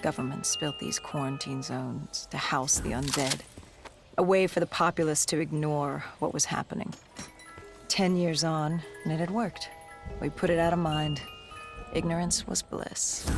Governments built these quarantine zones to house the undead. A way for the populace to ignore what was happening. 10 years on, and it had worked. We put it out of mind. Ignorance was bliss.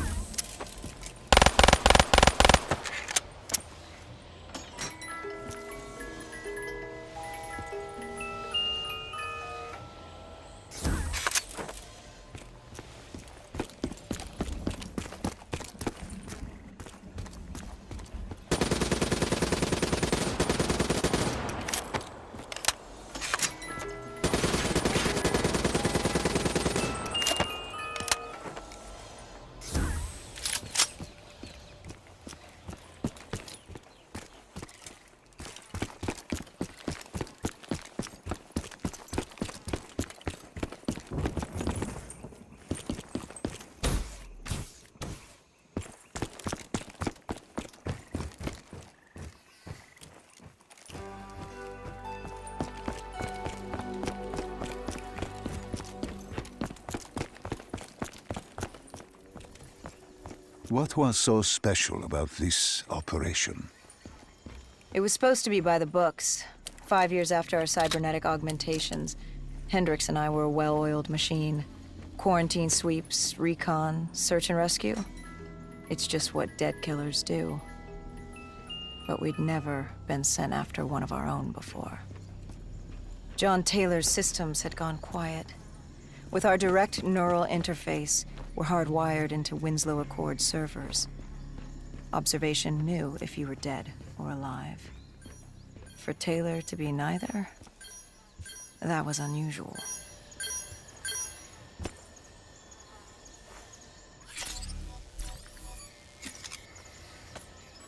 What was so special about this operation? It was supposed to be by the books. 5 years after our cybernetic augmentations, Hendricks and I were a well-oiled machine. Quarantine sweeps, recon, search and rescue. It's just what dead killers do. But we'd never been sent after one of our own before. John Taylor's systems had gone quiet. With our direct neural interface, we're hardwired into Winslow Accord servers. Observation knew if you were dead or alive. For Taylor to be neither, that was unusual.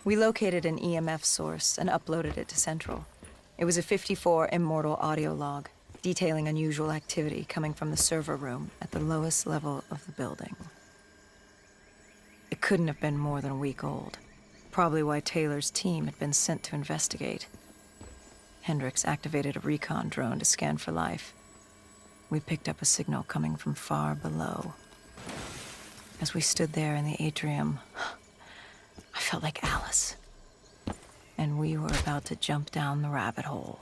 We located an EMF source and uploaded it to Central. It was a 54 immortal audio log, detailing unusual activity coming from the server room at the lowest level of the building. It couldn't have been more than a week old, probably why Taylor's team had been sent to investigate. Hendricks activated a recon drone to scan for life. We picked up a signal coming from far below. As we stood there in the atrium, I felt like Alice. And we were about to jump down the rabbit hole.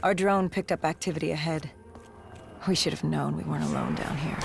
Our drone picked up activity ahead. We should have known we weren't alone down here.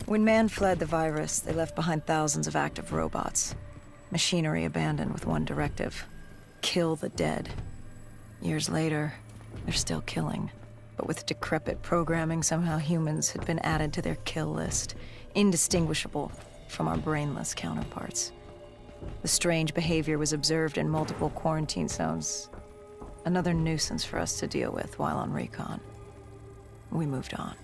When man fled the virus, they left behind thousands of active robots. Machinery abandoned with one directive: kill the dead. Years later, they're still killing. But with decrepit programming, somehow humans had been added to their kill list, indistinguishable from our brainless counterparts. The strange behavior was observed in multiple quarantine zones. Another nuisance for us to deal with while on recon. We moved on.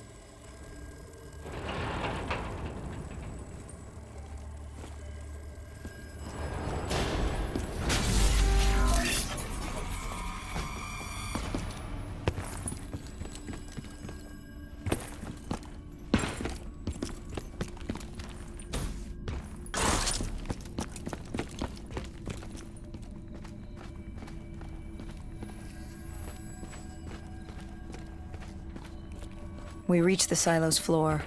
We reached the silo's floor,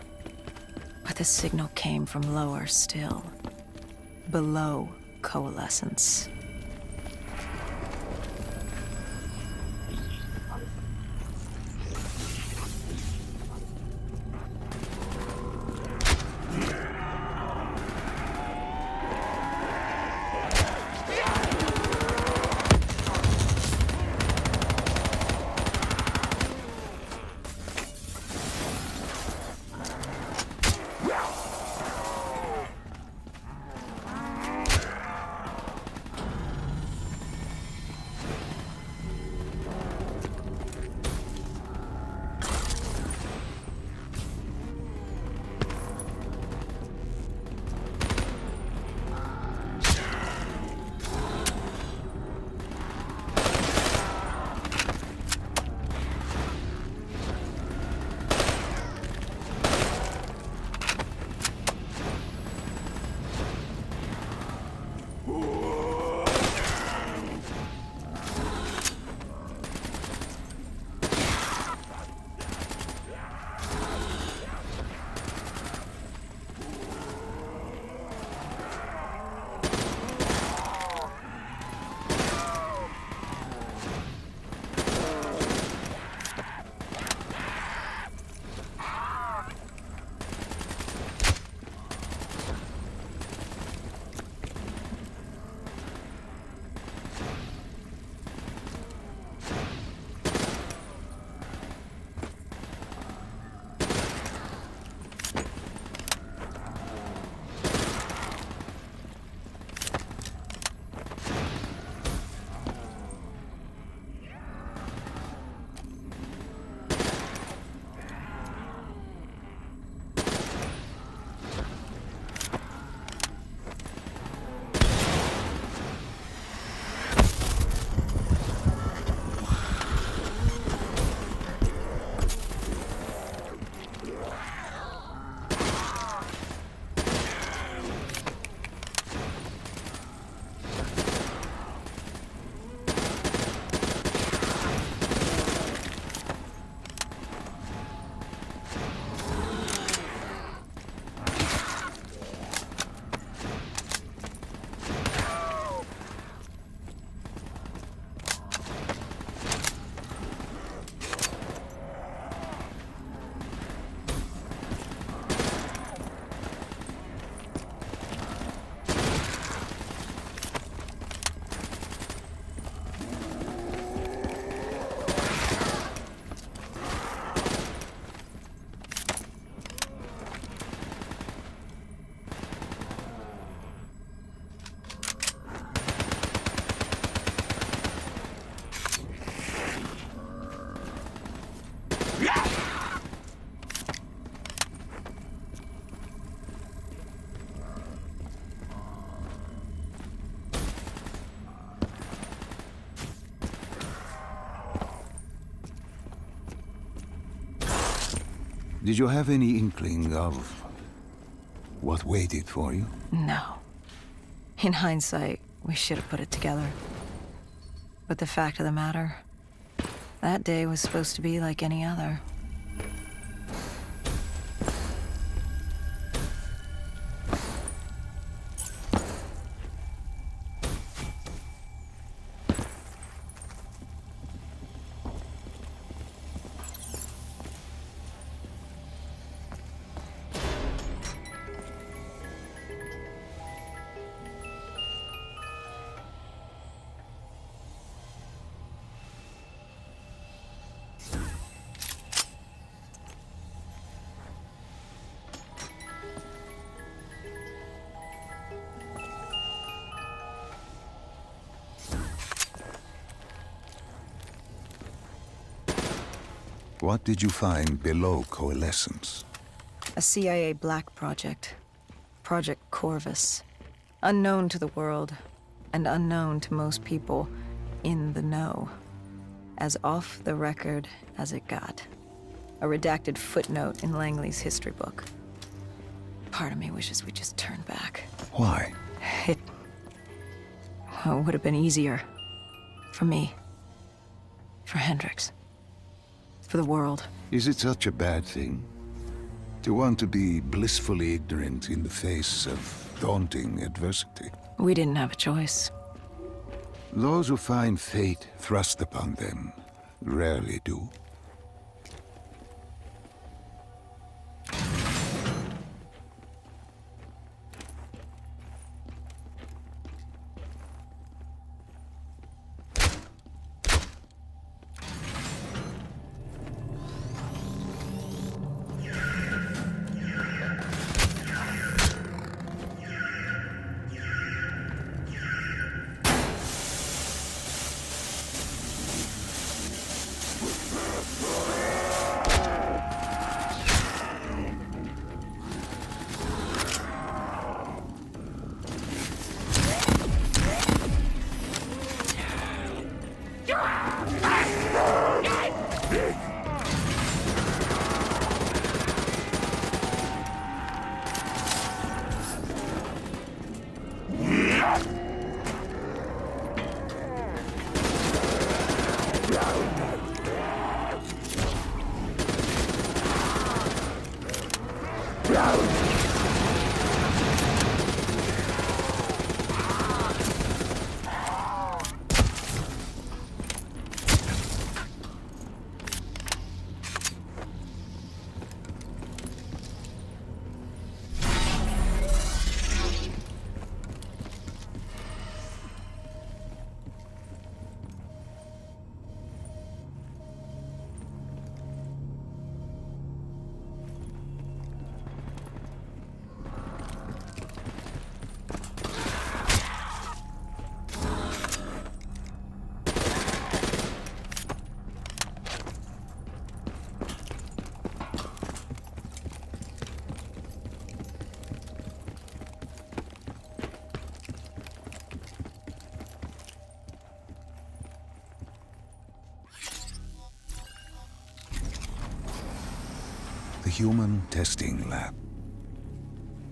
but the signal came from lower still, below coalescence. Did you have any inkling of what waited for you? No. In hindsight, we should have put it together. But the fact of the matter, that day was supposed to be like any other. What did you find below Coalescence? A CIA black project. Project Corvus. Unknown to the world, and unknown to most people in the know. As off the record as it got. A redacted footnote in Langley's history book. Part of me wishes we just turned back. Why? It would have been easier. For me. For Hendricks. For the world. Is it such a bad thing? To want to be blissfully ignorant in the face of daunting adversity? We didn't have a choice. Those who find fate thrust upon them rarely do. The human testing lab.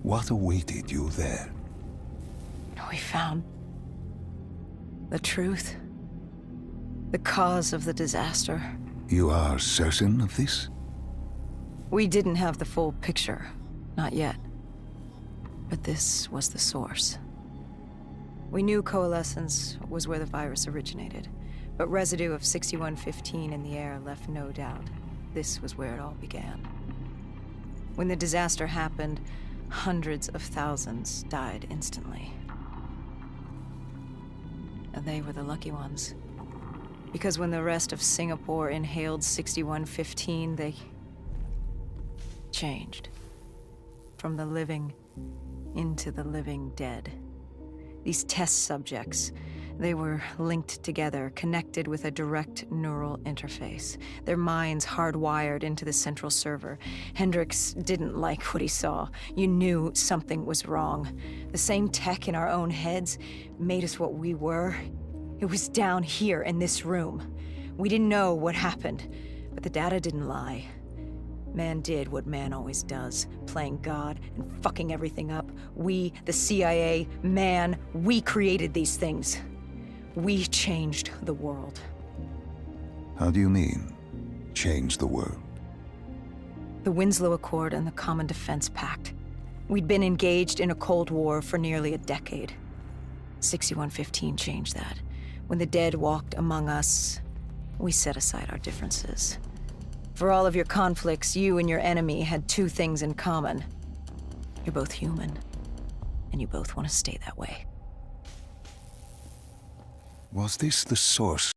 What awaited you there? We found the truth. The cause of the disaster. You are certain of this? We didn't have the full picture. Not yet. But this was the source. We knew Coalescence was where the virus originated, but residue of 6115 in the air left no doubt. This was where it all began. When the disaster happened, hundreds of thousands died instantly. And they were the lucky ones. Because when the rest of Singapore inhaled 6115, they changed. From the living into the living dead. These test subjects, they were linked together, connected with a direct neural interface. Their minds hardwired into the central server. Hendricks didn't like what he saw. You knew something was wrong. The same tech in our own heads made us what we were. It was down here in this room. We didn't know what happened, but the data didn't lie. Man did what man always does, playing God and fucking everything up. We, the CIA, man, we created these things. We changed the world. How do you mean, change the world? The Winslow Accord and the Common Defense Pact. We'd been engaged in a Cold War for nearly a decade. 6115 changed that. When the dead walked among us, we set aside our differences. For all of your conflicts, you and your enemy had two things in common. You're both human, and you both want to stay that way. Was this the source